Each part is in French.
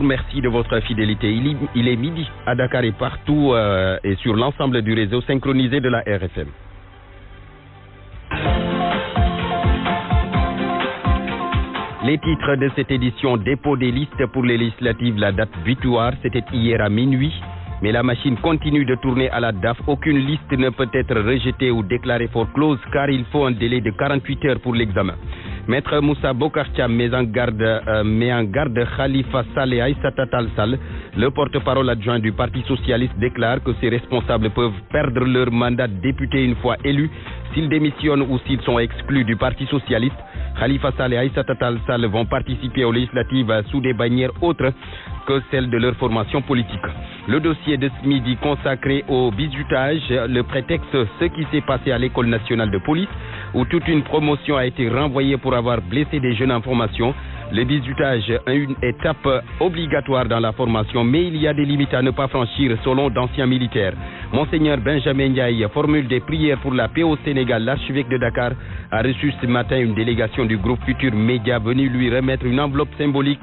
Merci de votre fidélité. Il est midi à Dakar et partout et sur l'ensemble du réseau synchronisé de la RFM. Les titres de cette édition: dépôt des listes pour les législatives, la date butoir, c'était hier à minuit. Mais la machine continue de tourner à la DAF. Aucune liste ne peut être rejetée ou déclarée forclose car il faut un délai de 48 heures pour l'examen. Maître Moussa Bokar Thiam met en garde Khalifa Sall et Aïssata Tall Sall. Le porte-parole adjoint du Parti socialiste déclare que ces responsables peuvent perdre leur mandat de député une fois élus s'ils démissionnent ou s'ils sont exclus du Parti socialiste. Khalifa Sall et Aïssata Tall Sall vont participer aux législatives sous des bannières autres que celles de leur formation politique. Le dossier de ce midi consacré au bizutage, le prétexte ce qui s'est passé à l'École nationale de police où toute une promotion a été renvoyée pour avoir blessé des jeunes en formation. Le bizutage est une étape obligatoire dans la formation, mais il y a des limites à ne pas franchir selon d'anciens militaires. Monseigneur Benjamin Ndiaye formule des prières pour la paix au Sénégal. L'archevêque de Dakar a reçu ce matin une délégation du groupe Futur Média venue lui remettre une enveloppe symbolique,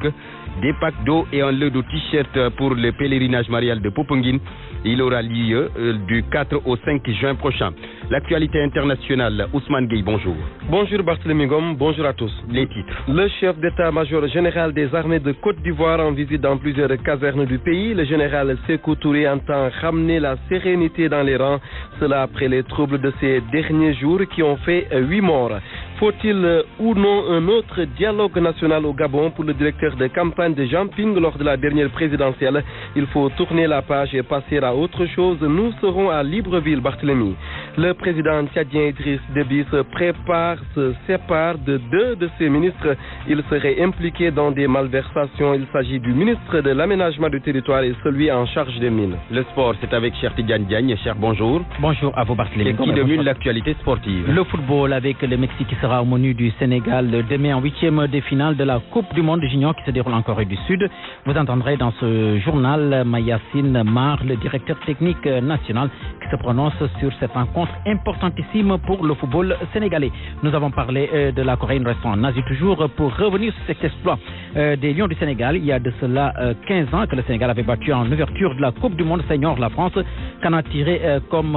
des packs d'eau et un lot de t-shirts pour le pèlerinage marial de Popenguine. Il aura lieu du 4 au 5 juin prochain. L'actualité internationale, Ousmane Gueye, bonjour. Bonjour Barthélémy Ngom, bonjour à tous. Les titres. Le chef d'état-major général des armées de Côte d'Ivoire en visite dans plusieurs casernes du pays. Le général Sékou Touré entend ramener la sérénité dans les rangs. Cela après les troubles de ces derniers jours qui ont fait 8 morts. Faut-il ou non un autre dialogue national au Gabon pour le directeur de campagne de Jean Ping lors de la dernière présidentielle? Il faut tourner la page et passer à autre chose. Nous serons à Libreville, Barthélémy. Le président tchadien Idriss Déby se sépare de 2 de ses ministres. Il serait impliqué dans des malversations. Il s'agit du ministre de l'aménagement du territoire et celui en charge des mines. Le sport, c'est avec Cher Tidiane Diagne. Cher, bonjour. Bonjour à vous, Barthélémy. Et qui domine l'actualité sportive? Le football avec le Mexique qui sera au menu du Sénégal demain en 8e de finale de la Coupe du Monde Junior qui se déroule en Corée du Sud. Vous entendrez dans ce journal Mayacine Mar, le directeur technique national, qui se prononce sur cette rencontre importantissime pour le football sénégalais. Nous avons parlé de la Corée, nous restons en Asie toujours pour revenir sur cet exploit des Lions du Sénégal. Il y a de cela 15 ans que le Sénégal avait battu en ouverture de la Coupe du Monde senior la France, qu'en a tiré comme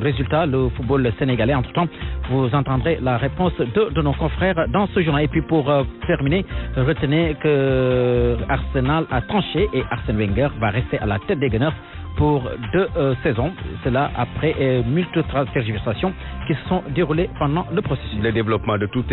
résultat le football sénégalais. Entre-temps, vous entendrez la réponse de nos confrères dans ce journal. Et puis pour terminer, retenez que Arsenal a tranché et Arsène Wenger va rester à la tête des Gunners pour 2 saisons. Cela après multiples tergiversations qui se sont déroulées pendant le processus. Le développement de tous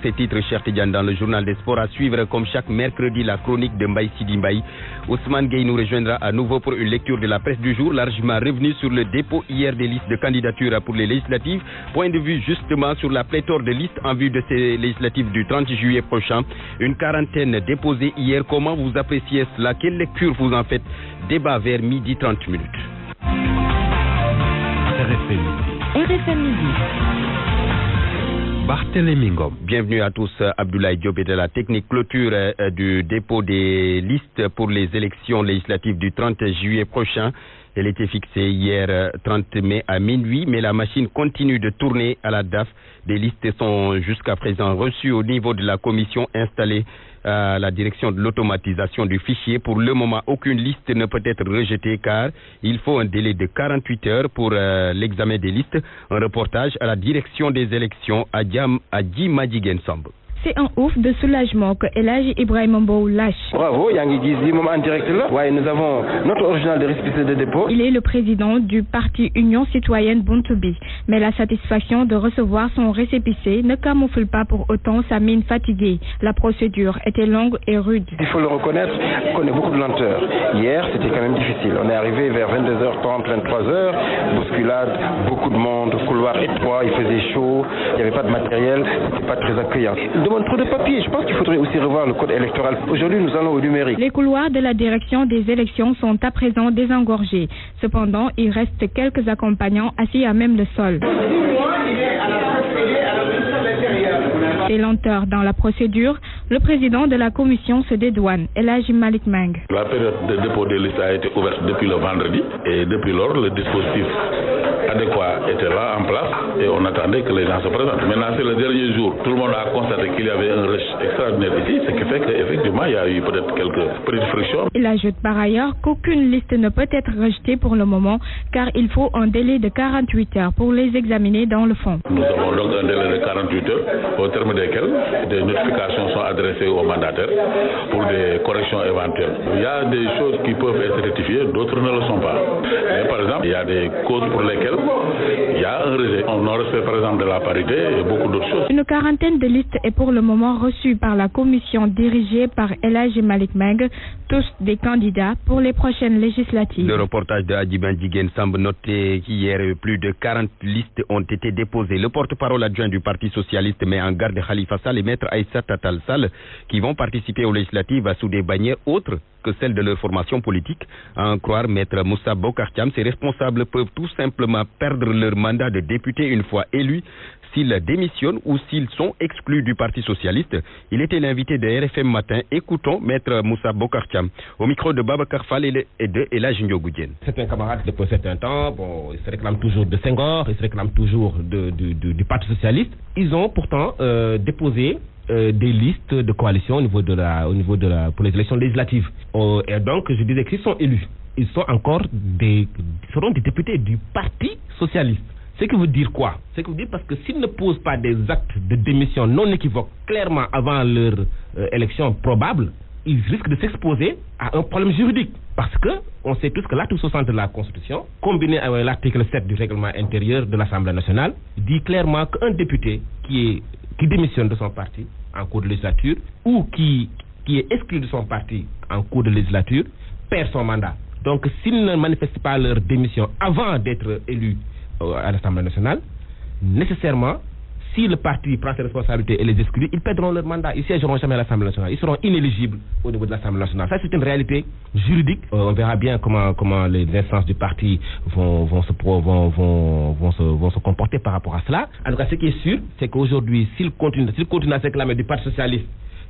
ces titres, cher Tidiane, dans le journal des sports, à suivre comme chaque mercredi la chronique de Mbaye Sidi Mbaye. Ousmane Gueye nous rejoindra à nouveau pour une lecture de la presse du jour, largement revenu sur le dépôt hier des listes de candidature pour les législatives. Point de vue justement sur la pléthore de listes en vue de ces législatives du 30 juillet prochain. Une quarantaine déposée hier. Comment vous appréciez cela? Quelle lecture vous en faites? Débat vers midi 30 minutes. RFM Midi. Barthélémy Ngom. Bienvenue à tous. Abdoulaye Diop est de la technique. Clôture du dépôt des listes pour les élections législatives du 30 juillet prochain. Elle était fixée hier 30 mai à minuit, mais la machine continue de tourner à la DAF. Des listes sont jusqu'à présent reçues au niveau de la commission installée à la direction de l'automatisation du fichier. Pour le moment, aucune liste ne peut être rejetée car il faut un délai de 48 heures pour l'examen des listes. Un reportage à la direction des élections à Djimadigen Samb. C'est un ouf de soulagement que Elhadji Ibrahima Mbow lâche. Bravo, Yangi Gizi, moment en direct là. Ouais, nous avons notre original de récépissé de dépôt. Il est le président du parti Union citoyenne Buntubi. Mais la satisfaction de recevoir son récépissé ne camoufle pas pour autant sa mine fatiguée. La procédure était longue et rude. Il faut le reconnaître, qu'on a beaucoup de lenteur. Hier, c'était quand même difficile. On est arrivé vers 22h30, 23h. Bousculade, beaucoup de monde, couloir étroit, il faisait chaud, il n'y avait pas de matériel, c'était pas très accueillant. Demande trop de papier. Je pense qu'il faudrait aussi revoir le code électoral. Aujourd'hui, nous allons au numérique. Les couloirs de la direction des élections sont à présent désengorgés. Cependant, il reste quelques accompagnants assis à même le sol. Des lenteurs dans la procédure, Le président de la commission se dédouane, El Hadji Malick Meng. La période de dépôt des listes a été ouverte depuis le vendredi et depuis lors, le dispositif adéquat était là en place et on attendait que les gens se présentent. Maintenant, c'est le dernier jour. Tout le monde a constaté qu'il y avait un rush extraordinaire ici, ce qui fait qu'effectivement, il y a eu peut-être quelques petites frictions. Il ajoute par ailleurs qu'aucune liste ne peut être rejetée pour le moment car il faut un délai de 48 heures pour les examiner dans le fond. Nous avons donc un délai de 48 heures au terme desquels des notifications sont adressées aux mandataires pour des corrections éventuelles. Il y a des choses qui peuvent être rectifiées, d'autres ne le sont pas. Mais par exemple, il y a des causes pour lesquelles il y a un rejet. On non-respect par exemple de la parité et beaucoup d'autres choses. Une quarantaine de listes est pour le moment reçue par la commission dirigée par El Hadji Malick Meng, tous des candidats pour les prochaines législatives. Le reportage de Adjiban Diguen semble noter qu'hier plus de 40 listes ont été déposées. Le porte-parole adjoint du Parti socialiste met en garde Khalifa Sall et Maître Aïssata Tall Sall qui vont participer aux législatives sous des bannières autres que celles de leur formation politique. À en croire Maître Moussa Bocar Thiam, ces responsables peuvent tout simplement perdre leur mandat de député une fois élus s'ils démissionnent ou s'ils sont exclus du Parti socialiste. Il était l'invité de RFM Matin. Écoutons Maître Moussa Bocar Thiam au micro de Babacar Fall et de El Hadji Ndiogou Diène. C'est un camarade depuis un certain temps. Bon, il se réclame toujours de Senghor, il se réclame toujours du Parti socialiste. Ils ont pourtant déposé des listes de coalition au niveau de pour les élections législatives. Et donc, je disais qu'ils sont élus. Ils sont encore seront des députés du Parti socialiste. Ce qui veut dire quoi? Ce qui veut dire parce que s'ils ne posent pas des actes de démission non équivoques clairement avant leur élection probable, ils risquent de s'exposer à un problème juridique. Parce que on sait tous que l'article 60 de la Constitution, combiné avec l'article 7 du règlement intérieur de l'Assemblée nationale, dit clairement qu'un député qui démissionne de son parti en cours de législature ou qui est exclu de son parti en cours de législature perd son mandat. Donc s'ils ne manifestent pas leur démission avant d'être élus à l'Assemblée nationale, nécessairement, si le parti prend ses responsabilités et les exclut, ils perdront leur mandat. Ils ne siégeront jamais à l'Assemblée nationale. Ils seront inéligibles au niveau de l'Assemblée nationale. Ça, c'est une réalité juridique. On verra bien comment les instances du parti vont se comporter par rapport à cela. En tout cas, ce qui est sûr, c'est qu'aujourd'hui, s'ils continuent à se réclamer du Parti socialiste,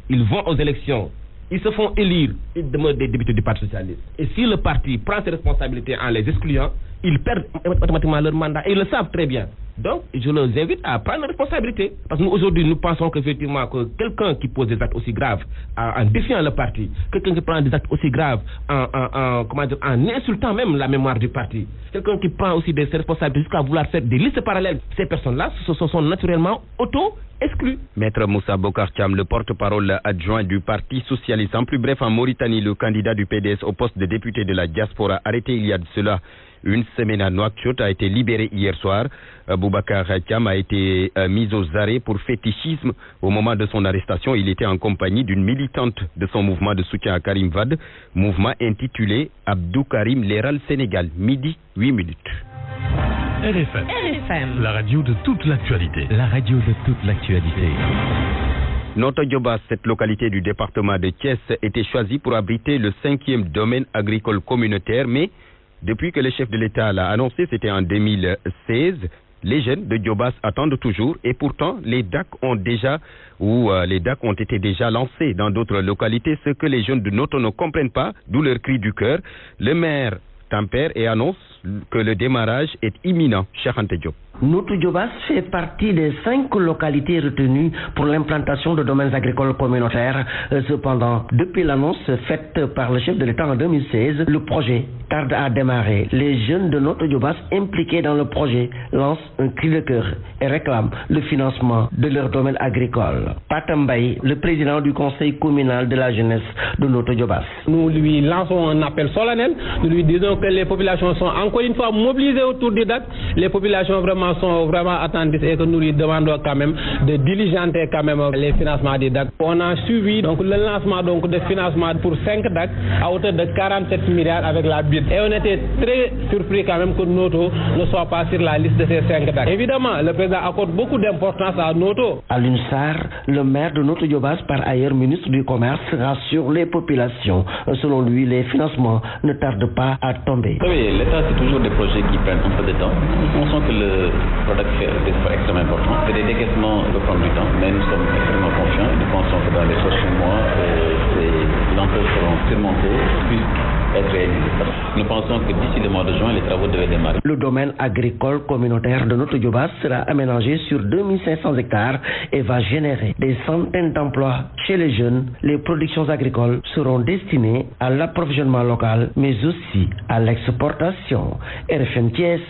ils vont aux élections. Ils se font élire, ils demeurent des députés du Parti socialiste. Et si le parti prend ses responsabilités en les excluant, ils perdent automatiquement leur mandat. Et ils le savent très bien. Donc, je les invite à prendre leurs responsabilités. Parce que nous, aujourd'hui, nous pensons qu'effectivement, que quelqu'un qui pose des actes aussi graves en défiant le parti, quelqu'un qui prend des actes aussi graves en insultant même la mémoire du parti, quelqu'un qui prend aussi ses responsabilités jusqu'à vouloir faire des listes parallèles, ces personnes-là se sont naturellement auto-exclues. Maître Moussa Bocar Thiam, le porte-parole adjoint du Parti socialiste. En plus bref, en Mauritanie, le candidat du PDS au poste de député de la diaspora, arrêté il y a de cela une semaine à Nouakchott, a été libéré hier soir. Boubacar Thiam a été mis aux arrêts pour fétichisme. Au moment de son arrestation, il était en compagnie d'une militante de son mouvement de soutien à Karim Wade, mouvement intitulé Abdou Karim Leral Sénégal. Midi, 8 minutes. RFM, la radio de toute l'actualité. La radio de toute l'actualité. Notto Diobass, cette localité du département de Thiès, était choisie pour abriter le 5e domaine agricole communautaire, mais depuis que le chef de l'État l'a annoncé, c'était en 2016, les jeunes de Diobass attendent toujours et pourtant les DAC ont été déjà lancés dans d'autres localités, ce que les jeunes de Notto ne comprennent pas, d'où leur cri du cœur. Le maire tempère et annonce que le démarrage est imminent. Cheikh Anta Diop. Notto Diobass fait partie des 5 localités retenues pour l'implantation de domaines agricoles communautaires. Cependant, depuis l'annonce faite par le chef de l'État en 2016, le projet tarde à démarrer. Les jeunes de Notto Diobass impliqués dans le projet lancent un cri de cœur et réclament le financement de leur domaine agricole. Patambaye, le président du conseil communal de la jeunesse de Notto Diobass. Nous lui lançons un appel solennel. Nous lui disons que les populations sont encore une fois mobilisées autour des DAC. Les populations sont vraiment attendues et que nous lui demandons quand même de diligenter quand même les financements des DAC. On a suivi donc le lancement de financement pour 5 DAC à hauteur de 47 milliards avec la BID. Et on était très surpris quand même que Notto ne soit pas sur la liste de ces 5 DAC. Évidemment, le président accorde beaucoup d'importance à Notto. Alioune Sarr, le maire de Notto Diobass, par ailleurs ministre du Commerce, rassure les populations. Selon lui, les financements ne tardent pas à tomber. Oui, l'État, c'est toujours des projets qui prennent un peu de temps. Nous pensons que le product fair est extrêmement important. C'est des décaissements qui peuvent prendre du temps, mais nous sommes extrêmement confiants. Nous pensons que dans les prochains mois, ces lenteur seront surmontées, puis être réalisées. Nous pensons que d'ici le mois de juin, les travaux devaient démarrer. Le domaine agricole communautaire de Notto Diobass sera aménagé sur 2500 hectares et va générer des centaines d'emplois chez les jeunes. Les productions agricoles seront destinées à l'approvisionnement local, mais aussi à l'exportation. RFM Thiès,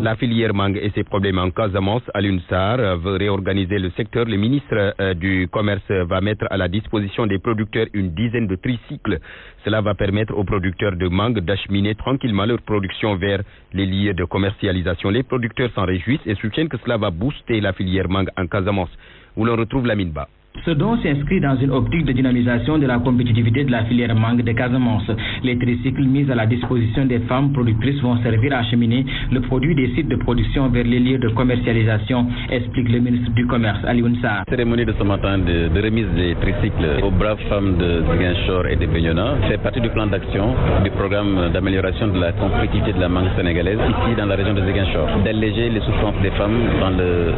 La filière mangue et ses problèmes en Casamance, Alioune Sarr veut réorganiser le secteur. Le ministre du Commerce va mettre à la disposition des producteurs une dizaine de tricycles. Cela va permettre aux producteurs de mangue d'acheminer tranquillement leur production vers les lieux de commercialisation. Les producteurs s'en réjouissent et soutiennent que cela va booster la filière mangue en Casamance, où l'on retrouve Lamine Ba. Ce don s'inscrit dans une optique de dynamisation de la compétitivité de la filière mangue de Casamance. Les tricycles mis à la disposition des femmes productrices vont servir à acheminer le produit des sites de production vers les lieux de commercialisation, explique le ministre du Commerce, Alioune Sarr. La cérémonie de ce matin de remise des tricycles aux braves femmes de Ziguinchor et de Bignona fait partie du plan d'action du programme d'amélioration de la compétitivité de la mangue sénégalaise ici dans la région de Ziguinchor, d'alléger les souffrances des femmes dans le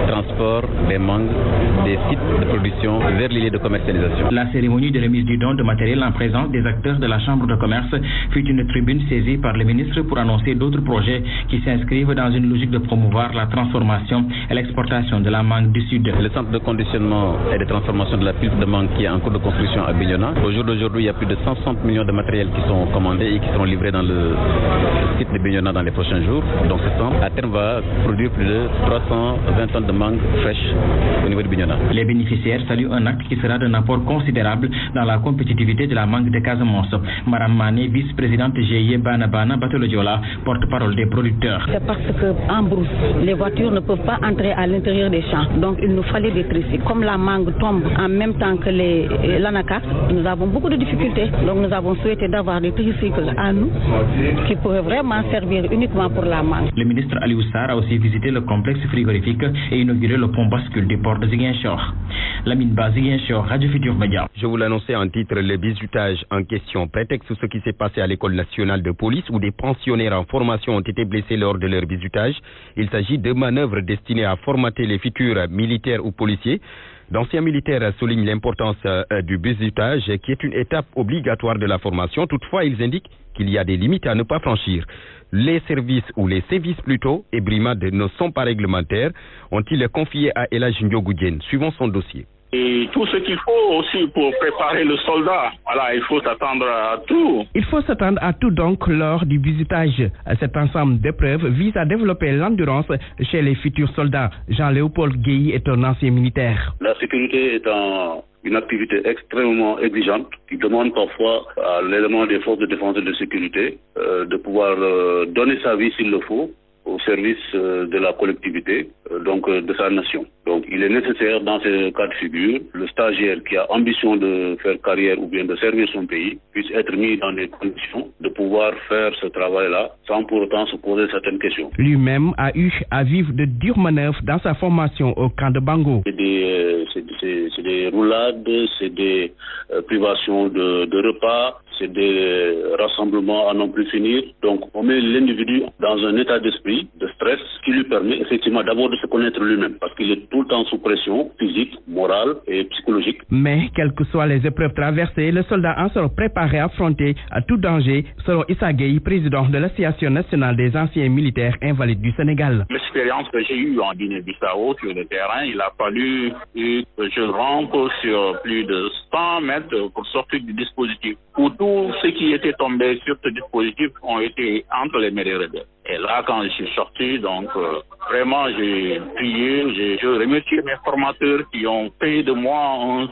transport des mangues des sites de production vers les lieux de commercialisation. La cérémonie de remise du don de matériel en présence des acteurs de la Chambre de commerce fut une tribune saisie par le ministre pour annoncer d'autres projets qui s'inscrivent dans une logique de promouvoir la transformation et l'exportation de la mangue du Sud. Le centre de conditionnement et de transformation de la pulpe de mangue qui est en cours de construction à Bignona. Au jour d'aujourd'hui, il y a plus de 160 millions de matériels qui sont commandés et qui seront livrés dans le site de Bignona dans les prochains jours. Donc ce centre, à terme, va produire plus de 320 tonnes de mangue fraîche au niveau de Bignona. Les bénéficiaires salue un acte qui sera d'un apport considérable dans la compétitivité de la mangue de Casamance. Maram Mané, vice-présidente GIE Banabana Batolodiola, porte-parole des producteurs. C'est parce qu'en brousse, les voitures ne peuvent pas entrer à l'intérieur des champs. Donc il nous fallait des tricycles. Comme la mangue tombe en même temps que l'anacarde, nous avons beaucoup de difficultés. Donc nous avons souhaité d'avoir des tricycles à nous qui pourraient vraiment servir uniquement pour la mangue. Le ministre Aliou Sarr a aussi visité le complexe frigorifique et inauguré le pont bascule du port de Ziguinchor. Lamine Ba, Ziguinchor, Radio Futur Média. Je vous l'annonçais en titre, le bizutage en question. Prétexte ce qui s'est passé à l'école nationale de police où des pensionnaires en formation ont été blessés lors de leur bizutage. Il s'agit de manœuvres destinées à formater les futurs militaires ou policiers. D'anciens militaires soulignent l'importance du bizutage qui est une étape obligatoire de la formation. Toutefois, ils indiquent qu'il y a des limites à ne pas franchir. Les services ou les sévices plutôt et brimades ne sont pas réglementaires, ont-ils confié à Elhadji Ndiogou Diène. Suivons son dossier. Et tout ce qu'il faut aussi pour préparer le soldat. Voilà, il faut s'attendre à tout. Il faut s'attendre à tout donc lors du bizutage. Cet ensemble d'épreuves vise à développer l'endurance chez les futurs soldats. Jean-Léopold Guéhi est un ancien militaire. La sécurité est une activité extrêmement exigeante qui demande parfois à l'élément des forces de défense et de sécurité de pouvoir donner sa vie s'il le faut au service de la collectivité, donc de sa nation. Donc il est nécessaire dans ce cas de figure, le stagiaire qui a ambition de faire carrière ou bien de servir son pays puisse être mis dans des conditions de pouvoir faire ce travail-là sans pour autant se poser certaines questions. Lui-même a eu à vivre de dures manœuvres dans sa formation au camp de Bango. C'est des roulades, c'est des privations de repas, c'est des rassemblements à non plus finir. Donc on met l'individu dans un état d'esprit, de stress, qui lui permet effectivement d'abord de se connaître lui-même, parce qu'il est tout le temps sous pression physique, morale et psychologique. Mais quelles que soient les épreuves traversées, le soldat en sera préparé à affronter à tout danger, selon Issa Gueye, président de l'Association nationale des anciens militaires invalides du Sénégal. L'expérience que j'ai eue en Guinée-Bissau sur le terrain, il a fallu que je rampe sur plus de 100 mètres pour sortir du dispositif, où tous ceux qui étaient tombés sur ce dispositif ont été entre les mains des rebelles. Et là, quand je suis sorti, donc vraiment, j'ai prié, je remercie mes formateurs qui ont fait de moi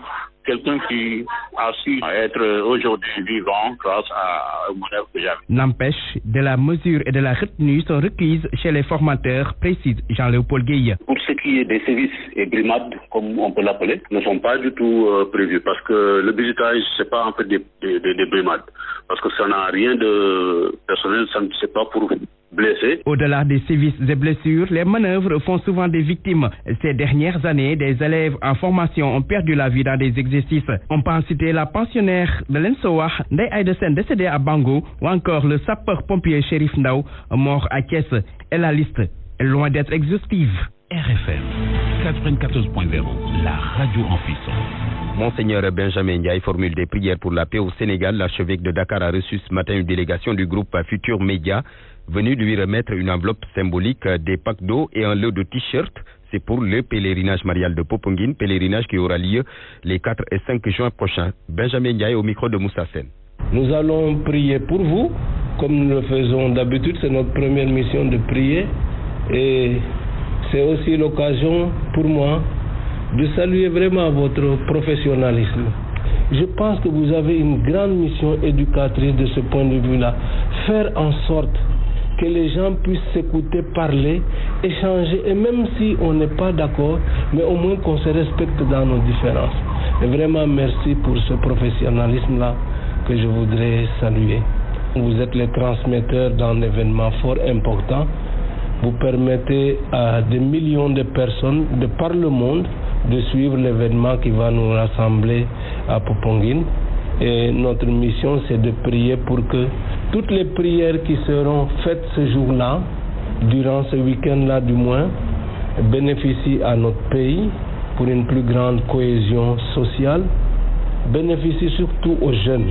quelqu'un qui a su être aujourd'hui vivant grâce à mon œuvre que j'avais. N'empêche, de la mesure et de la retenue sont requises chez les formateurs, précise Jean-Léopold Gueye. Pour ce qui est des sévices et brimades, comme on peut l'appeler, ne sont pas du tout prévus parce que le bizutage, c'est pas en fait des brimades. Parce que ça n'a rien de personnel, ça ne c'est pas pour blessés. Au-delà des sévices et blessures, les manœuvres font souvent des victimes. Ces dernières années, des élèves en formation ont perdu la vie dans des exercices. On peut en citer la pensionnaire de l'Ensoa, Ndeye Aïda Sène, décédée à Bango, ou encore le sapeur-pompier Chérif Ndaw, mort à Thiès. Et la liste est loin d'être exhaustive. RFM 94.0, la radio en puissance. Monseigneur Benjamin Ndiaye formule des prières pour la paix au Sénégal. L'archevêque de Dakar a reçu ce matin une délégation du groupe Futur Média venue lui remettre une enveloppe symbolique, des packs d'eau et un lot de t-shirts. C'est pour le pèlerinage marial de Popenguine, pèlerinage qui aura lieu les 4 et 5 juin prochains. Benjamin Ndiaye au micro de Moussa Sen. Nous allons prier pour vous, comme nous le faisons d'habitude. C'est notre première mission de prier. Et c'est aussi l'occasion pour moi de saluer vraiment votre professionnalisme. Je pense que vous avez une grande mission éducatrice de ce point de vue-là. Faire en sorte que les gens puissent s'écouter, parler, échanger, et même si on n'est pas d'accord, mais au moins qu'on se respecte dans nos différences. Et vraiment merci pour ce professionnalisme-là que je voudrais saluer. Vous êtes les transmetteurs d'un événement fort important. Vous permettez à des millions de personnes de par le monde de suivre l'événement qui va nous rassembler à Popenguine. Et notre mission, c'est de prier pour que toutes les prières qui seront faites ce jour-là, durant ce week-end-là du moins, bénéficient à notre pays pour une plus grande cohésion sociale, bénéficient surtout aux jeunes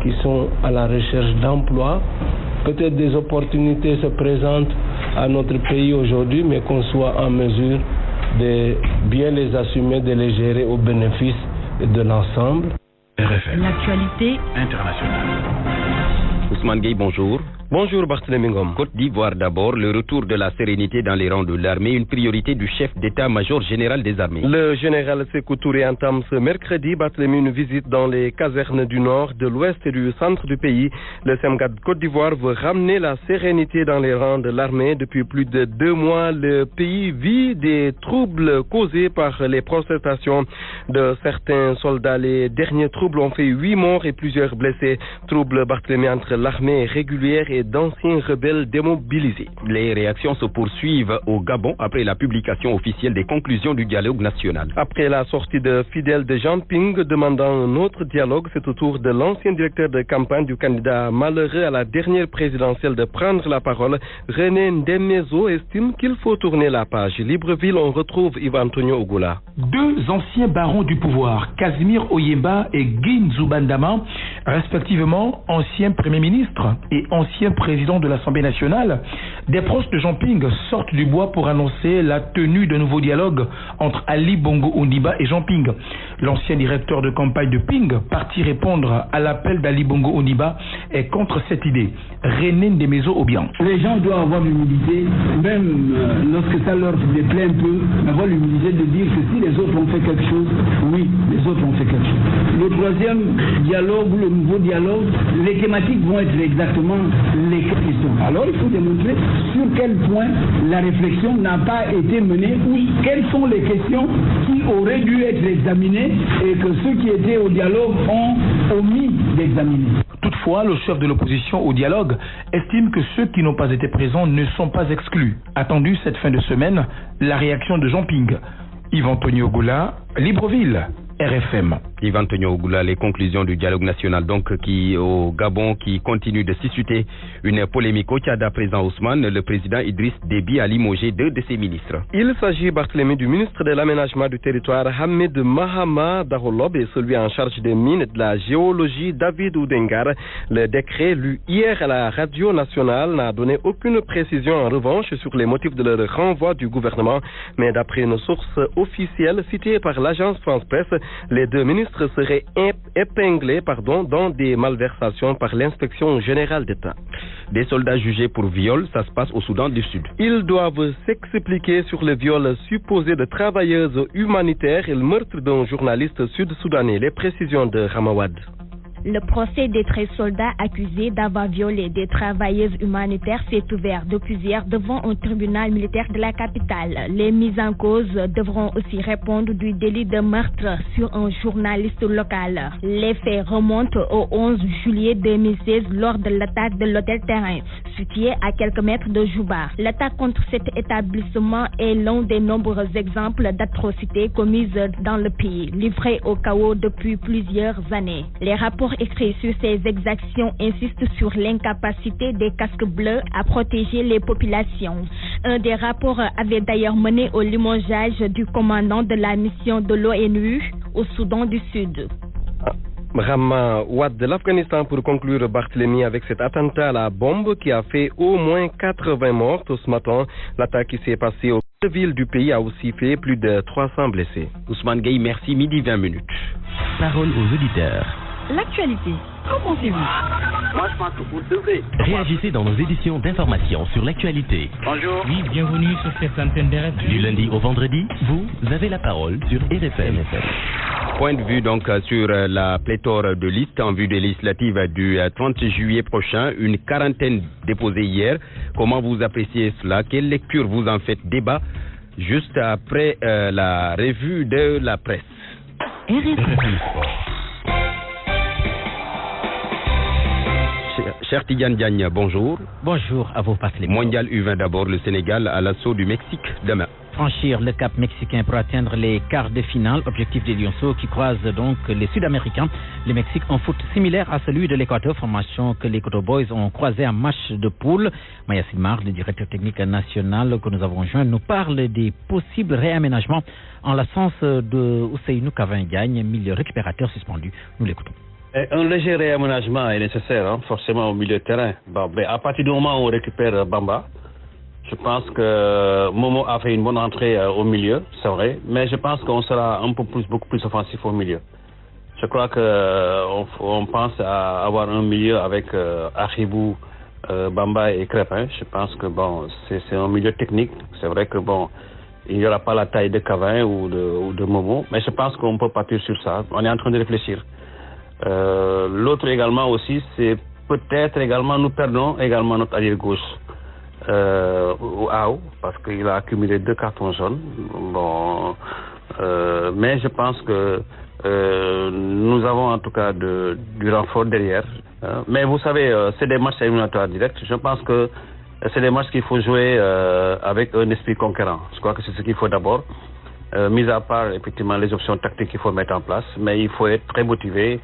qui sont à la recherche d'emploi. Peut-être des opportunités se présentent à notre pays aujourd'hui, mais qu'on soit en mesure de bien les assumer, de les gérer au bénéfice de l'ensemble. RFM. L'actualité internationale. Ousmane Gueye, bonjour. Bonjour Barthélémy Ngom. Côte d'Ivoire d'abord, le retour de la sérénité dans les rangs de l'armée, une priorité du chef d'état-major général des armées. Le général Sékou Touré entame ce mercredi, Barthélémy, une visite dans les casernes du nord, de l'ouest et du centre du pays. Le SEMGAD Côte d'Ivoire veut ramener la sérénité dans les rangs de l'armée. Depuis plus de 2 mois, le pays vit des troubles causés par les protestations de certains soldats. Les derniers troubles ont fait 8 morts et plusieurs blessés. Troubles, Barthélémy, entre l'armée régulière et d'anciens rebelles démobilisés. Les réactions se poursuivent au Gabon après la publication officielle des conclusions du dialogue national. Après la sortie de Fidel de Jean-Ping demandant un autre dialogue, c'est au tour de l'ancien directeur de campagne du candidat malheureux à la dernière présidentielle de prendre la parole. René Ndemezo estime qu'il faut tourner la page. Libreville, on retrouve Yvan Antonio Ogola. 2 anciens barons du pouvoir, Casimir Oyemba et Guy Nzubandama, respectivement ancien premier ministre et ancien président de l'Assemblée nationale, des proches de Jean-Ping sortent du bois pour annoncer la tenue d'un nouveau dialogue entre Ali Bongo Ondimba et Jean-Ping. L'ancien directeur de campagne de Ping, parti répondre à l'appel d'Ali Bongo Ondimba, est contre cette idée. René Ndemezo Obiang. Les gens doivent avoir l'humilité, même lorsque ça leur déplaît un peu, avoir l'humilité de dire que si les autres ont fait quelque chose, oui, les autres ont fait quelque chose. Le troisième dialogue, le nouveau dialogue, les thématiques vont être exactement les questions. Alors il faut démontrer sur quel point la réflexion n'a pas été menée ou quelles sont les questions qui auraient dû être examinées et que ceux qui étaient au dialogue ont omis d'examiner. Toutefois, le chef de l'opposition au dialogue estime que ceux qui n'ont pas été présents ne sont pas exclus. Attendu cette fin de semaine, la réaction de Jean-Ping. Yvan Antonio Ogola, Libreville, RFM. Yvan Antonio Ogola, les conclusions du dialogue national donc qui au Gabon qui continue de susciter une polémique au Tchad à présent. Ousmane, le président Idriss Déby a limogé 2 de ses ministres. Il s'agit, Barthélémy, du ministre de l'aménagement du territoire Hamed Mahama Darolob et celui en charge des mines et de la géologie David Oudengar. Le décret lu hier à la radio nationale n'a donné aucune précision en revanche sur les motifs de leur renvoi du gouvernement, mais d'après une source officielle citée par l'agence France-Presse, les 2 ministres seraient épinglés dans des malversations par l'inspection générale d'État. Des soldats jugés pour viol, ça se passe au Soudan du Sud. Ils doivent s'expliquer sur le viol supposé de travailleuses humanitaires et le meurtre d'un journaliste sud-soudanais. Les précisions de Ramawad. Le procès des 13 soldats accusés d'avoir violé des travailleuses humanitaires s'est ouvert depuis hier devant un tribunal militaire de la capitale. Les mises en cause devront aussi répondre du délit de meurtre sur un journaliste local. Les faits remontent au 11 juillet 2016 lors de l'attaque de l'hôtel Terrain. situé à quelques mètres de Juba. L'attaque contre cet établissement est l'un des nombreux exemples d'atrocités commises dans le pays, livrées au chaos depuis plusieurs années. Les rapports écrits sur ces exactions insistent sur l'incapacité des casques bleus à protéger les populations. Un des rapports avait d'ailleurs mené au limogeage du commandant de la mission de l'ONU au Soudan du Sud. Rama Ouad de l'Afghanistan pour conclure, Barthélemy, avec cet attentat à la bombe qui a fait au moins 80 morts ce matin. L'attaque qui s'est passée au cœur de ville du pays a aussi fait plus de 300 blessés. Ousmane Gueye, merci. Midi 20 minutes. Parole aux auditeurs. L'actualité, qu'en pensez-vous? Moi, je pense que vous devez. Réagissez dans nos éditions d'information sur l'actualité. Bonjour. Oui, bienvenue sur cette antenne d'RFM. Du lundi au vendredi, vous avez la parole sur RFM. Point de vue donc sur la pléthore de listes en vue des législatives du 30 juillet prochain, une quarantaine déposées hier. Comment vous appréciez cela? Quelle lecture vous en faites? Débat juste après la revue de la presse. RFM. Cher Tidiane Diagne, bonjour. Bonjour à vous, Pascal. Mondial U20 d'abord, le Sénégal à l'assaut du Mexique demain. Franchir le cap mexicain pour atteindre les quarts de finale, objectif des Lionceaux qui croisent donc les Sud-Américains. Le Mexique en foot similaire à celui de l'Équateur, formation que les Coto Boys ont croisé en match de poule. Maya Silmar, le directeur technique national que nous avons joint, nous parle des possibles réaménagements en l'absence de Ousseynou Cavin-Gagne, milieu récupérateur suspendu. Nous l'écoutons. Un léger réaménagement est nécessaire, forcément au milieu de terrain. Bon, mais à partir du moment où on récupère Bamba, je pense que Momo a fait une bonne entrée au milieu, c'est vrai, mais je pense qu'on sera beaucoup plus offensif au milieu. Je crois qu'on pense à avoir un milieu avec Achibou, Bamba et Crépin. Je pense que bon, c'est un milieu technique. C'est vrai que bon, il n'y aura pas la taille de Cavin ou de Momo, mais je pense qu'on peut partir sur ça. On est en train de réfléchir. L'autre également aussi, c'est peut-être également, nous perdons également notre allié gauche, Aou, parce qu'il a accumulé 2 cartons jaunes. Bon, mais je pense que nous avons en tout cas du renfort derrière. Mais vous savez, c'est des matchs éliminatoires directs. Je pense que c'est des matchs qu'il faut jouer avec un esprit conquérant. Je crois que c'est ce qu'il faut d'abord. Mis à part effectivement les options tactiques qu'il faut mettre en place, mais il faut être très motivé.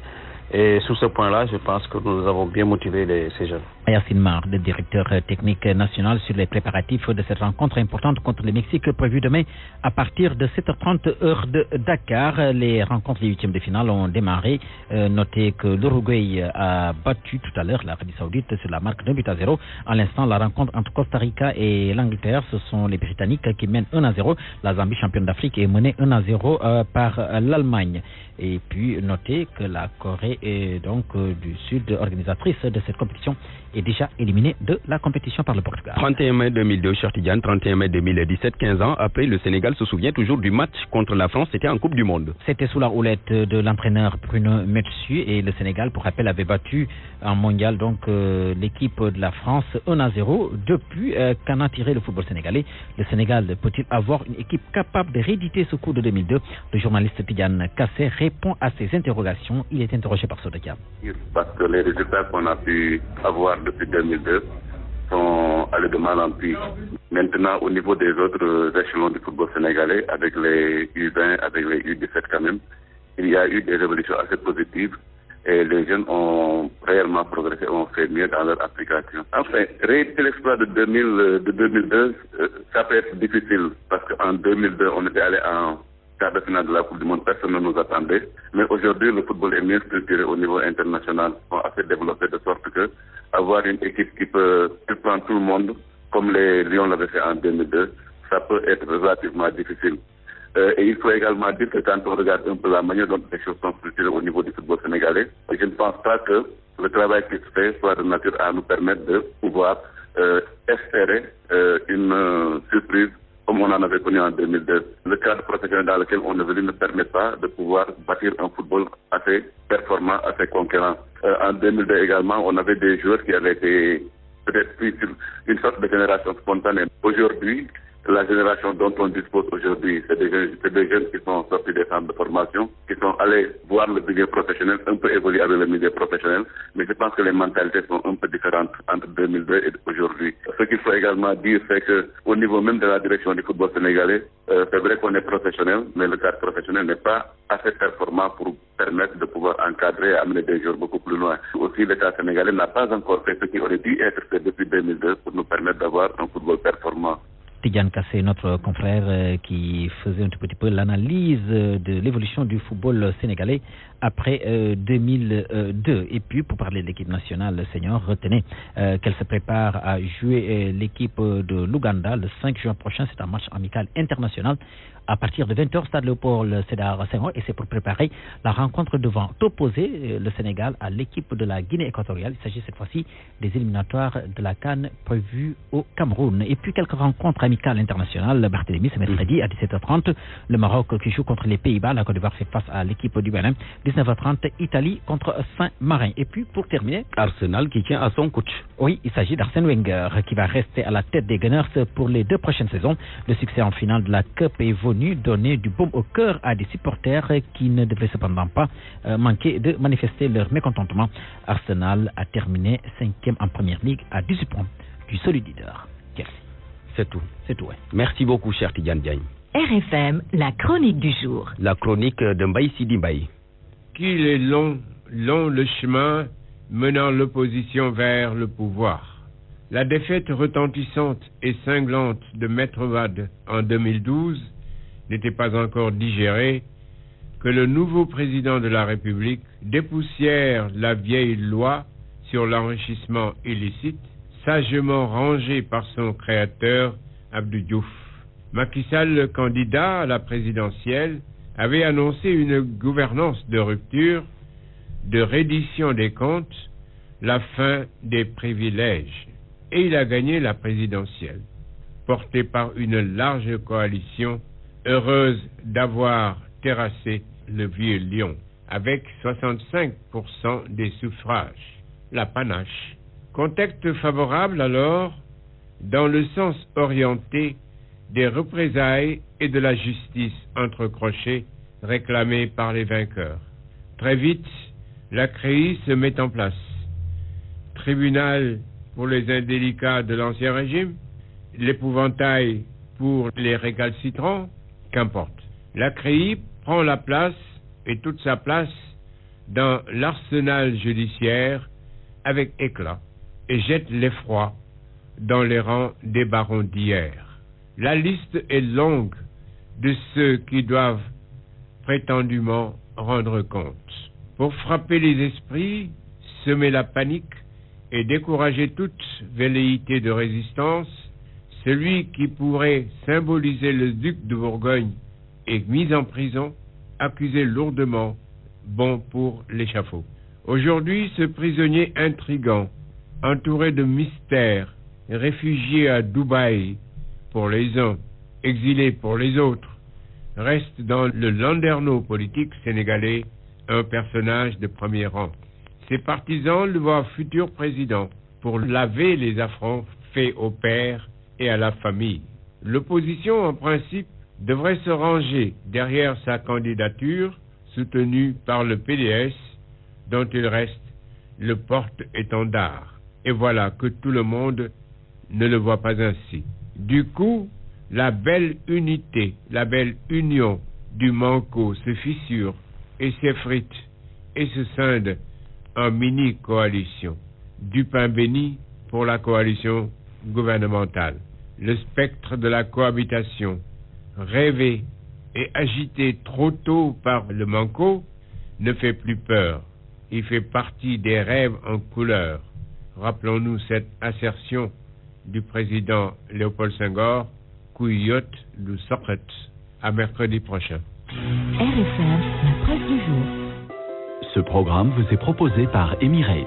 Et sur ce point-là, je pense que nous avons bien motivé ces jeunes. Yacine Mar, le directeur technique national, sur les préparatifs de cette rencontre importante contre le Mexique prévue demain à partir de 7h30 heure de Dakar. Les rencontres des huitièmes de finale ont démarré. Notez que l'Uruguay a battu tout à l'heure l'Arabie Saoudite sur la marque d'1-0. À l'instant, la rencontre entre Costa Rica et l'Angleterre, ce sont les Britanniques qui mènent 1-0. La Zambie, championne d'Afrique, est menée 1-0 par l'Allemagne. Et puis, notez que la Corée est donc du Sud, organisatrice de cette compétition, est déjà éliminée de la compétition par le Portugal. 31 mai 2002, Chertidiane, 31 mai 2017, 15 ans après, le Sénégal se souvient toujours du match contre la France, c'était en Coupe du Monde. C'était sous la houlette de l'entraîneur Bruno Metsu et le Sénégal, pour rappel, avait battu en mondial donc l'équipe de la France 1-0. Depuis, qu'en a tiré le football sénégalais? Le Sénégal peut-il avoir une équipe capable de rééditer ce coup de 2002? Le journaliste Tidiane Kassé répond à ces interrogations. Il est interrogé par Sodekia. Parce que les résultats qu'on a pu avoir depuis 2002 sont allés de mal en pis. Maintenant, au niveau des autres échelons du football sénégalais, avec les U20, avec les U17 quand même, il y a eu des évolutions assez positives et les jeunes ont réellement progressé, ont fait mieux dans leur application. Enfin, rééditer l'exploit de 2002, ça peut être difficile parce qu'en 2002, on était allé en quart de finale de la Coupe du Monde, personne ne nous attendait. Mais aujourd'hui, le football est mieux structuré au niveau international, sont assez développés de sorte que avoir une équipe qui peut prendre tout le monde, comme les Lions l'avaient fait en 2002, ça peut être relativement difficile. Et il faut également dire que quand on regarde un peu la manière dont les choses sont structurées au niveau du football sénégalais, je ne pense pas que le travail qui se fait soit de nature à nous permettre de pouvoir espérer une surprise comme on en avait connu en 2002. Le cadre professionnel dans lequel on évolue ne permet pas de pouvoir bâtir un football assez performant, assez conquérant. En 2002 également, on avait des joueurs qui avaient été peut-être pris sur une sorte de génération spontanée. Aujourd'hui, La génération dont on dispose aujourd'hui, c'est des jeunes qui sont sortis des centres de formation, qui sont allés voir le milieu professionnel, un peu évoluer avec le milieu professionnel, mais je pense que les mentalités sont un peu différentes entre 2002 et aujourd'hui. Ce qu'il faut également dire, c'est qu'au niveau même de la direction du football sénégalais, c'est vrai qu'on est professionnel, mais le cadre professionnel n'est pas assez performant pour permettre de pouvoir encadrer et amener des joueurs beaucoup plus loin. Aussi, l'État sénégalais n'a pas encore fait ce qui aurait dû être fait depuis 2002 pour nous permettre d'avoir un football performant. Tidjane Kassé, notre confrère qui faisait un tout petit peu l'analyse de l'évolution du football sénégalais après 2002. Et puis, pour parler de l'équipe nationale senior, retenez qu'elle se prépare à jouer l'équipe de l'Ouganda le 5 juin prochain. C'est un match amical international à partir de 20h, stade Léopold Sédar Senghor, et c'est pour préparer la rencontre devant opposer le Sénégal à l'équipe de la Guinée équatoriale. Il s'agit cette fois-ci des éliminatoires de la CAN prévues au Cameroun. Et puis quelques rencontres amicales internationales. Barthélémy, c'est mercredi à 17h30. Le Maroc qui joue contre les Pays-Bas. La Côte d'Ivoire fait face à l'équipe du Bénin. 19h30, Italie contre Saint-Marin. Et puis pour terminer, Arsenal qui tient à son coach. Oui, il s'agit d'Arsène Wenger qui va rester à la tête des Gunners pour les 2 prochaines saisons. Le succès en finale de la Cup est venu donner du baume au cœur à des supporters qui ne devraient cependant pas manquer de manifester leur mécontentement. Arsenal a terminé 5e en Première Ligue à 18 points du solide leader. Chelsea. C'est tout. C'est tout, ouais. Merci beaucoup, cher Tidjane Diagne. RFM, la chronique du jour. La chronique de Mbaye Sidi Mbaye. Qu'il est long le chemin menant l'opposition vers le pouvoir. La défaite retentissante et cinglante de Maître Wade en 2012 n'était pas encore digérée que le nouveau président de la République dépoussière la vieille loi sur l'enrichissement illicite, sagement rangée par son créateur, Abdou Diouf. Macky Sall, le candidat à la présidentielle, avait annoncé une gouvernance de rupture, de reddition des comptes, la fin des privilèges. Et il a gagné la présidentielle, portée par une large coalition heureuse d'avoir terrassé le vieux lion, avec 65% des suffrages, la panache. Contexte favorable alors, dans le sens orienté des représailles et de la justice entre crochets réclamée par les vainqueurs. Très vite, la CREI se met en place. Tribunal pour les indélicats de l'Ancien Régime, l'épouvantail pour les récalcitrants, qu'importe. La CREI prend la place, et toute sa place, dans l'arsenal judiciaire avec éclat, et jette l'effroi dans les rangs des barons d'hier. La liste est longue de ceux qui doivent prétendument rendre compte. Pour frapper les esprits, semer la panique et décourager toute velléité de résistance, celui qui pourrait symboliser le duc de Bourgogne est mis en prison, accusé lourdement, bon pour l'échafaud. Aujourd'hui, ce prisonnier intrigant, entouré de mystères, réfugié à Dubaï pour les uns, exilé pour les autres, reste dans le landerneau politique sénégalais un personnage de premier rang. Ses partisans le voient futur président pour laver les affronts faits au père et à la famille. L'opposition, en principe, devrait se ranger derrière sa candidature, soutenue par le PDS, dont il reste le porte-étendard. Et voilà que tout le monde ne le voit pas ainsi. Du coup, la belle unité, la belle union du Manco se fissure et s'effrite et se scinde en mini-coalition. Du pain béni pour la coalition gouvernementale. Le spectre de la cohabitation, rêvé et agité trop tôt par le Manco, ne fait plus peur. Il fait partie des rêves en couleur. Rappelons-nous cette assertion du président Léopold Senghor, Kouyot du Socrate. À mercredi prochain. RFM, la presse du jour. Ce programme vous est proposé par Emirates.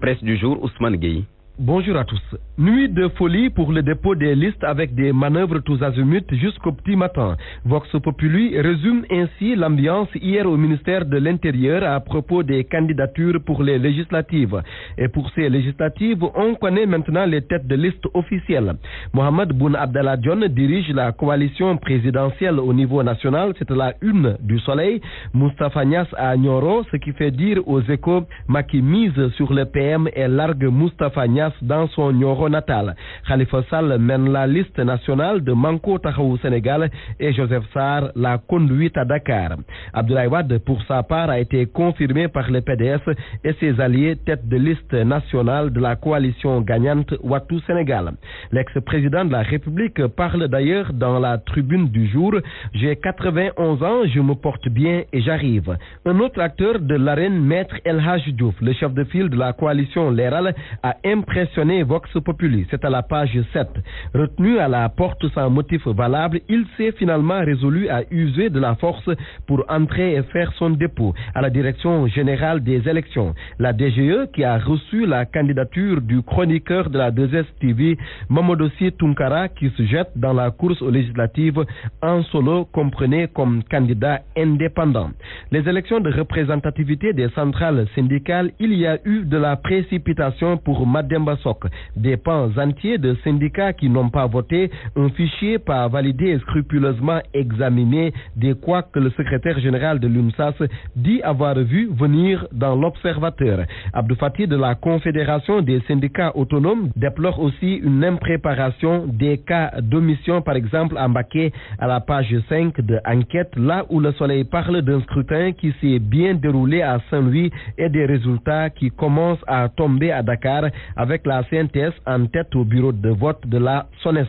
Presse du jour, Ousmane Gueye. Bonjour à tous. Nuit de folie pour le dépôt des listes avec des manœuvres tous azimuts jusqu'au petit matin. Vox Populi résume ainsi l'ambiance hier au ministère de l'Intérieur à propos des candidatures pour les législatives. Et pour ces législatives, on connaît maintenant les têtes de liste officielles. Mohamed Boun Abdallah Dionne dirige la coalition présidentielle au niveau national, c'est la une du Soleil. Moustapha Niasse à Nioro, ce qui fait dire aux Échos, Macky mise sur le PM et largue Moustapha Niasse dans son Nioro natal. Khalifa Sall mène la liste nationale de Manko Tahaou Sénégal et Joseph Sarr la conduite à Dakar. Abdoulaye Wade, pour sa part, a été confirmé par le PDS et ses alliés tête de liste nationale de la coalition gagnante Wattu Sénégal. L'ex-président de la République parle d'ailleurs dans la tribune du jour. J'ai 91 ans, je me porte bien et j'arrive. Un autre acteur de l'arène, Maître El Hadj Diouf, le chef de file de la coalition Leral, a impressionné Vox Populi. C'est à la page 7. Retenu à la porte sans motif valable, il s'est finalement résolu à user de la force pour entrer et faire son dépôt à la direction générale des élections. La DGE, qui a reçu la candidature du chroniqueur de la 2STV, Mamodossi Tunkara, qui se jette dans la course aux législatives en solo, comprenez comme candidat indépendant. Les élections de représentativité des centrales syndicales, il y a eu de la précipitation pour Mademba Sok. Des pans entiers de syndicats qui n'ont pas voté, un fichier pas validé et scrupuleusement examiné, des quoi que le secrétaire général de l'UNSAS dit avoir vu venir dans l'Observateur. Abdou Fati de la Confédération des syndicats autonomes déplore aussi une impréparation des cas d'omission, par exemple à Mbacké, à la page 5 de Enquête, là où le Soleil parle d'un scrutin qui s'est bien déroulé à Saint-Louis et des résultats qui commencent à tomber à Dakar avec la CNTS en tête au bureau de vote de la SONES.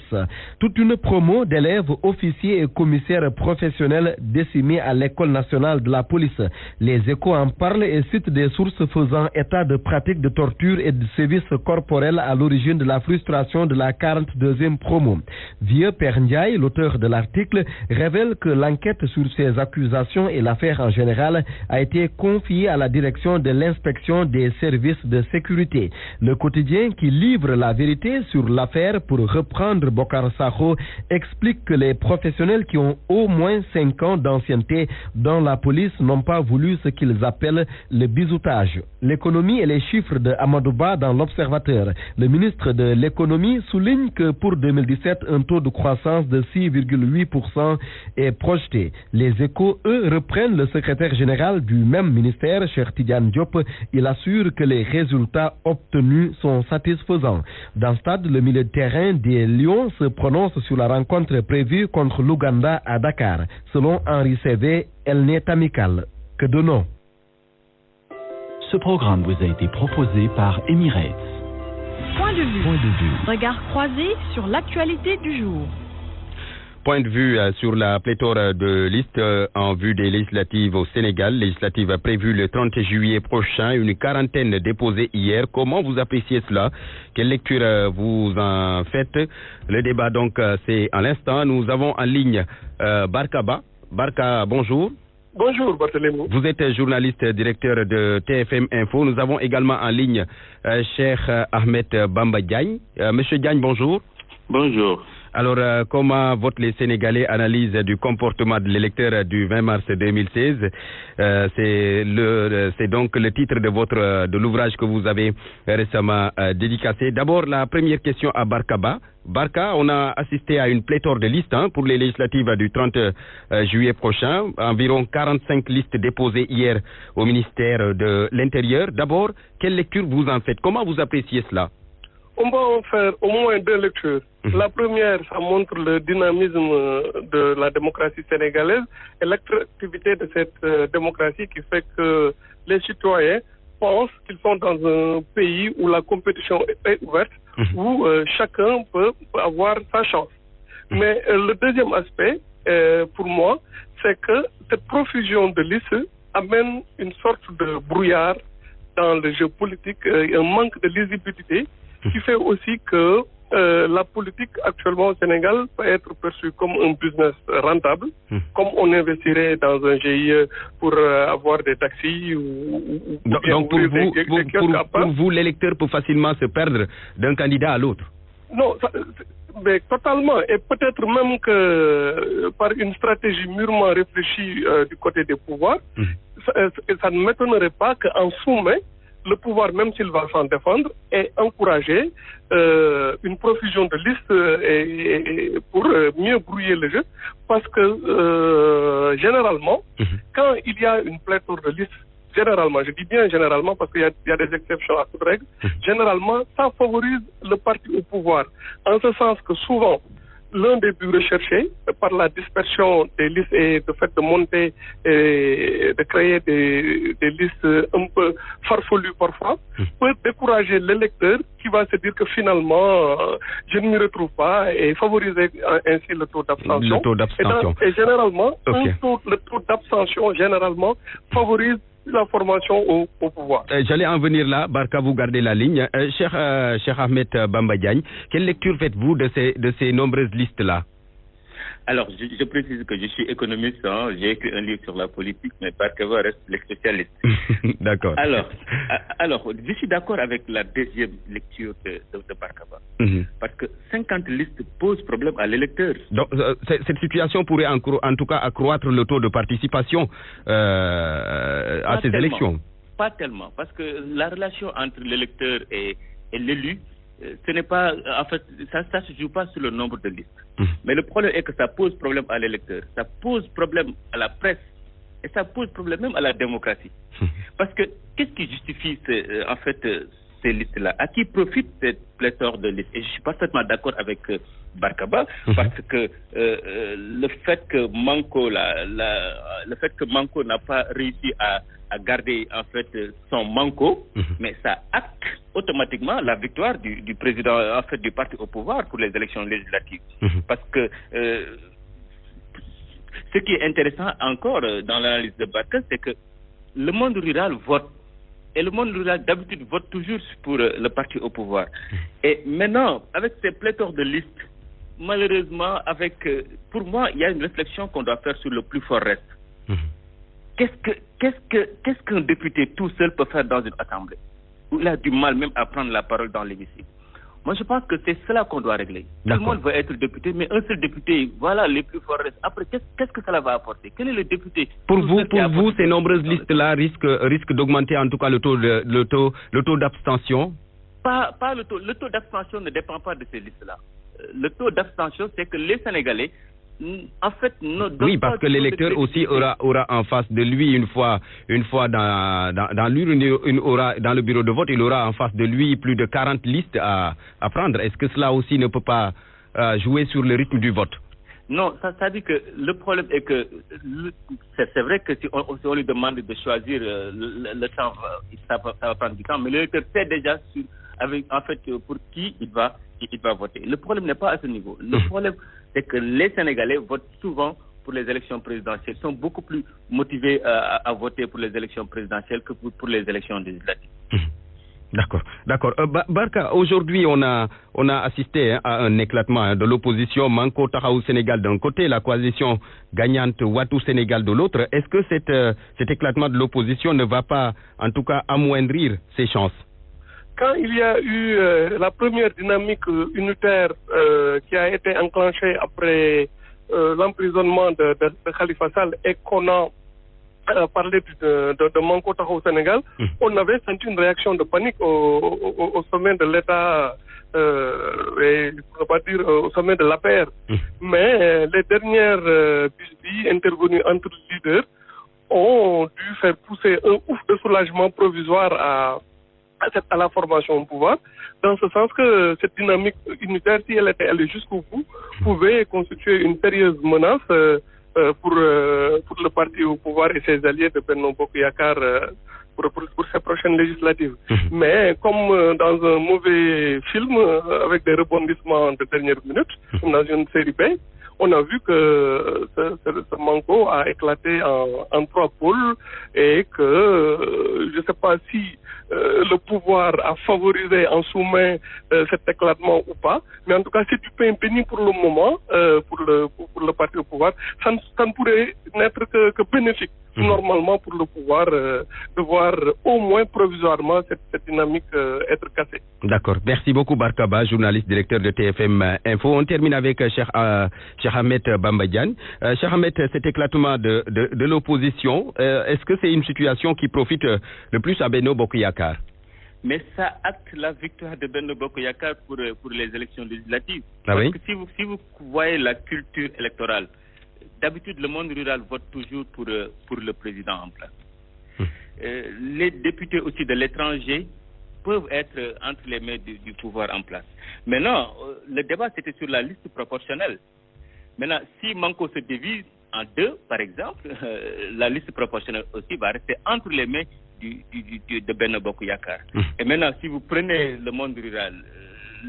Toute une promo d'élèves, officiers et commissaires professionnels décimés à l'École nationale de la police. Les Échos en parlent et citent des sources faisant état de pratiques de torture et de sévices corporels à l'origine de la frustration de la 42e promo. Vieux Père Ndiaye, l'auteur de l'article, révèle que l'enquête sur ces accusations et l'affaire en général a été confiée à la direction de l'inspection des services de sécurité. Le quotidien qui livre la vérité sur l'affaire, pour reprendre Bokar Sakho, explique que les professionnels qui ont au moins 5 ans d'ancienneté dans la police n'ont pas voulu ce qu'ils appellent le bisoutage. L'économie et les chiffres de Amadou Ba dans l'Observateur. Le ministre de l'économie souligne que pour 2017, un taux de croissance de 6,8% est projeté. Les Échos, eux, reprennent le secrétaire général du même ministère, Cheikh Tidiane Diop. Il assure que les résultats obtenus sont satisfaisants. Dans ce stade, le milieu de terrain des Lions se prononce sur la rencontre prévue contre l'Ouganda à Dakar. Selon Henri Cévé, elle n'est amicale que de nom. Ce programme vous a été proposé par Emirates. Point de vue. Regard croisé sur l'actualité du jour. Point de vue sur la pléthore de listes en vue des législatives au Sénégal. Législatives prévues le 30 juillet prochain, une quarantaine déposées hier. Comment vous appréciez cela? Quelle lecture vous en faites? Le débat donc c'est à l'instant. Nous avons en ligne Barkaba. Barka, bonjour. Bonjour Barthélémy. Vous êtes journaliste directeur de TFM Info. Nous avons également en ligne Cheikh Ahmed Bamba Diagne. Monsieur Diagne, bonjour. Bonjour. Alors, comment votent les Sénégalais? Analyse du comportement de l'électeur du 20 mars 2016. C'est donc le titre de l'ouvrage que vous avez récemment dédicacé. D'abord, la première question à Barkaba. Barka, on a assisté à une pléthore de listes pour les législatives du 30 juillet prochain. Environ 45 listes déposées hier au ministère de l'Intérieur. D'abord, quelle lecture vous en faites? Comment vous appréciez cela? On va en faire au moins 2 lectures. La première, ça montre le dynamisme de la démocratie sénégalaise et l'attractivité de cette démocratie qui fait que les citoyens pensent qu'ils sont dans un pays où la compétition est ouverte, où chacun peut avoir sa chance. Mais le deuxième aspect, pour moi, c'est que cette profusion de listes amène une sorte de brouillard dans le jeu politique, un manque de lisibilité qui fait aussi que la politique actuellement au Sénégal peut être perçue comme un business rentable, comme on investirait dans un GIE pour avoir des taxis ou donc pour vous, l'électeur peut facilement se perdre d'un candidat à l'autre. Non, mais totalement. Et peut-être même que par une stratégie mûrement réfléchie du côté des pouvoirs, ça ne m'étonnerait pas qu'en sous-main, le pouvoir, même s'il va s'en défendre, ait encouragé une profusion de listes pour mieux brouiller le jeu. Parce que généralement, quand il y a une pléthore de listes, généralement, je dis bien généralement parce qu'il y a des exceptions à toute règle, généralement, ça favorise le parti au pouvoir. En ce sens que souvent, l'un des buts recherchés par la dispersion des listes et le fait de monter et de créer des listes un peu farfelues parfois, peut décourager l'électeur qui va se dire que finalement, je ne m'y retrouve pas et favoriser ainsi le taux d'abstention. Le taux d'abstention. Et généralement, le taux d'abstention généralement favorise la formation au pouvoir. J'allais en venir là, Barka, vous gardez la ligne. Cher Ahmed Bamba Diagne, quelle lecture faites-vous de ces nombreuses listes-là? Alors, je précise que je suis économiste, j'ai écrit un livre sur la politique, mais Barkava reste le spécialiste. D'accord. Alors, je suis d'accord avec la deuxième lecture de Barkava, parce que 50 listes posent problème à l'électeur. Donc, cette situation pourrait en tout cas accroître le taux de participation à ces élections. Pas tellement, parce que la relation entre l'électeur et l'élu, ce n'est pas, en fait, ça se joue pas sur le nombre de listes. Mais le problème est que ça pose problème à l'électeur, ça pose problème à la presse et ça pose problème même à la démocratie. Parce que qu'est-ce qui justifie ces listes-là? À qui profite cette pléthore de listes? Et je suis parfaitement d'accord avec Barkaba, parce que le fait que Manko n'a pas réussi à garder en fait son Manko, mais ça acte automatiquement la victoire du président en fait du parti au pouvoir pour les élections législatives. Parce que ce qui est intéressant encore dans l'analyse de Barka, c'est que le monde rural vote. Et le monde rural, d'habitude, vote toujours pour le parti au pouvoir. Et maintenant, avec ces pléthores de listes, malheureusement, pour moi, il y a une réflexion qu'on doit faire sur le plus fort reste. Qu'est-ce qu'un député tout seul peut faire dans une assemblée où il a du mal même à prendre la parole dans l'hémicycle? Moi, je pense que c'est cela qu'on doit régler. Tout le monde veut être député, mais un seul député, voilà les plus forts restes. Après, qu'est-ce que cela va apporter? Quel est le député? Pour vous, ces nombreuses listes-là risquent d'augmenter en tout cas le taux d'abstention? Pas le taux. Le taux d'abstention ne dépend pas de ces listes-là. Le taux d'abstention, c'est que les Sénégalais, en fait, oui, parce que l'électeur aussi aura en face de lui une fois dans l'urne, dans le bureau de vote, il aura en face de lui plus de 40 listes à prendre. Est-ce que cela aussi ne peut pas jouer sur le rythme du vote? Non, ça dit que le problème est que c'est vrai que si on lui demande de choisir le temps, ça va prendre du temps, mais l'électeur sait déjà pour qui il va voter. Le problème n'est pas à ce niveau. Le problème, c'est que les Sénégalais votent souvent pour les élections présidentielles, sont beaucoup plus motivés à voter pour les élections présidentielles que pour les élections législatives. D'accord. Barka, aujourd'hui, on a assisté à un éclatement de l'opposition Manko Taxawu Sénégal d'un côté, la coalition gagnante Wattu Sénégal de l'autre. Est-ce que cet éclatement de l'opposition ne va pas, en tout cas, amoindrir ses chances? Quand il y a eu la première dynamique unitaire qui a été enclenchée après l'emprisonnement de Khalifa Sall et qu'on a parlé de Manko Taxawu Sénégal, on avait senti une réaction de panique au sommet de l'État, et on va dire au sommet de l'APR. Mais les dernières bisbilles intervenues entre leaders ont dû faire pousser un ouf de soulagement provisoire à la formation au pouvoir, dans ce sens que cette dynamique unitaire, si elle était allée jusqu'au bout, pouvait constituer une sérieuse menace pour le parti au pouvoir et ses alliés de Benno Bokk Yakaar pour ces prochaines législatives. Mais comme dans un mauvais film avec des rebondissements de dernière minute, comme dans une série B, on a vu que ce Manko a éclaté en trois pôles et que je ne sais pas si le pouvoir a favorisé en sous-main cet éclatement ou pas. Mais en tout cas, c'est du pain béni pour le moment, pour le parti au pouvoir. Ça ne pourrait n'être que bénéfique, normalement, pour le pouvoir, de voir au moins provisoirement cette dynamique être cassée. D'accord. Merci beaucoup, Barkaba, journaliste, directeur de TFM Info. On termine avec Cheikh Ahmed Bamba Diagne. Cheikh Ahmed, cet éclatement de l'opposition, est-ce que c'est une situation qui profite le plus à Benno Bokk Yakaar? Mais ça acte la victoire de Benno Bokk Yakaar pour les élections législatives. Ah oui? Parce que si vous voyez la culture électorale, d'habitude le monde rural vote toujours pour le président en place. Les députés aussi de l'étranger peuvent être entre les mains du pouvoir en place. Maintenant, le débat c'était sur la liste proportionnelle. Maintenant, si Manko se divise en deux, par exemple, la liste proportionnelle aussi va rester entre les mains de Benno Bokk Yakaar. Et maintenant, si vous prenez le monde rural,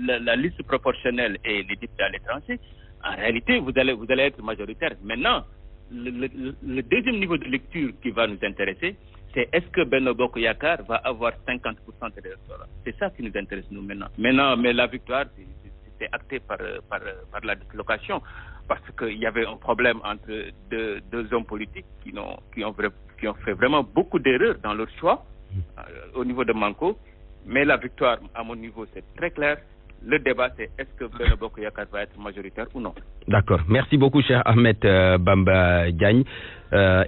la liste proportionnelle et les députés à l'étranger, en réalité, vous allez être majoritaire. Maintenant, le deuxième niveau de lecture qui va nous intéresser, c'est est-ce que Benno Bokk Yakaar va avoir 50% de l'électorat. C'est ça qui nous intéresse nous maintenant. Mais la victoire, c'est acté par la dislocation, parce qu'il y avait un problème entre deux hommes politiques qui ont fait vraiment beaucoup d'erreurs dans leur choix au niveau de Manko. Mais la victoire, à mon niveau, c'est très clair. Le débat, c'est est-ce que Benno Bokk Yakaar va être majoritaire ou non. D'accord. Merci beaucoup, cher Ahmed Bamba Diagne,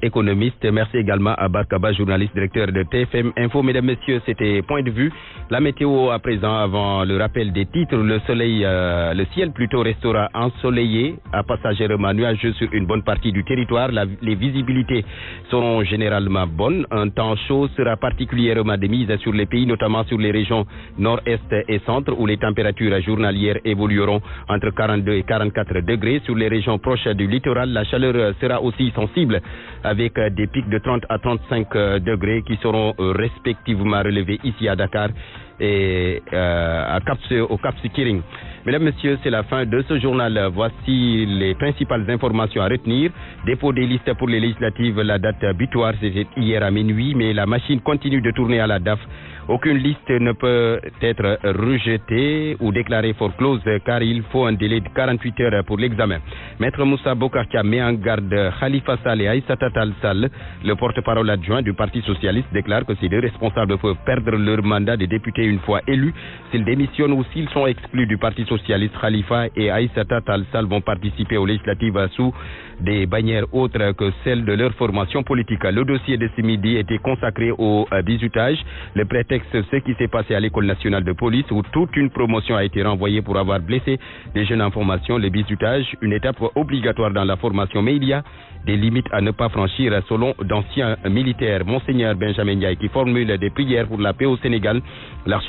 économiste. Merci également à Barkaba, journaliste, directeur de TFM Info. Mesdames, Messieurs, c'était Point de vue. La météo à présent, avant le rappel des titres. Le ciel plutôt restera ensoleillé, à passagèrement nuageux sur une bonne partie du territoire. Les visibilités seront généralement bonnes. Un temps chaud sera particulièrement de mise sur les pays, notamment sur les régions nord-est et centre, où les températures journalières évolueront entre 42 et 44 degrés. Sur les régions proches du littoral, la chaleur sera aussi sensible, avec des pics de 30 à 35 degrés qui seront respectivement relevés ici à Dakar et au Cap Skirring. Mesdames, Messieurs, c'est la fin de ce journal. Voici les principales informations à retenir. Dépôt des listes pour les législatives, la date butoir, c'était hier à minuit, mais la machine continue de tourner à la DAF. Aucune liste ne peut être rejetée ou déclarée for close car il faut un délai de 48 heures pour l'examen. Maître Moussa Bokartia met en garde Khalifa Sall et Aïssata Tall Sall. Le porte-parole adjoint du Parti socialiste déclare que ces deux responsables peuvent perdre leur mandat de député une fois élus. S'ils démissionnent ou s'ils sont exclus du Parti socialiste, Khalifa et Aïssata Tall Sall vont participer aux législatives sous des bannières autres que celles de leur formation politique. Le dossier de ce midi était consacré au bizutage. Le prétexte, ce qui s'est passé à l'École nationale de police où toute une promotion a été renvoyée pour avoir blessé des jeunes en formation. Le bizutage, une étape obligatoire dans la formation, mais il y a des limites à ne pas franchir selon d'anciens militaires. Monseigneur Benjamin Ndiaye qui formule des prières pour la paix au Sénégal. La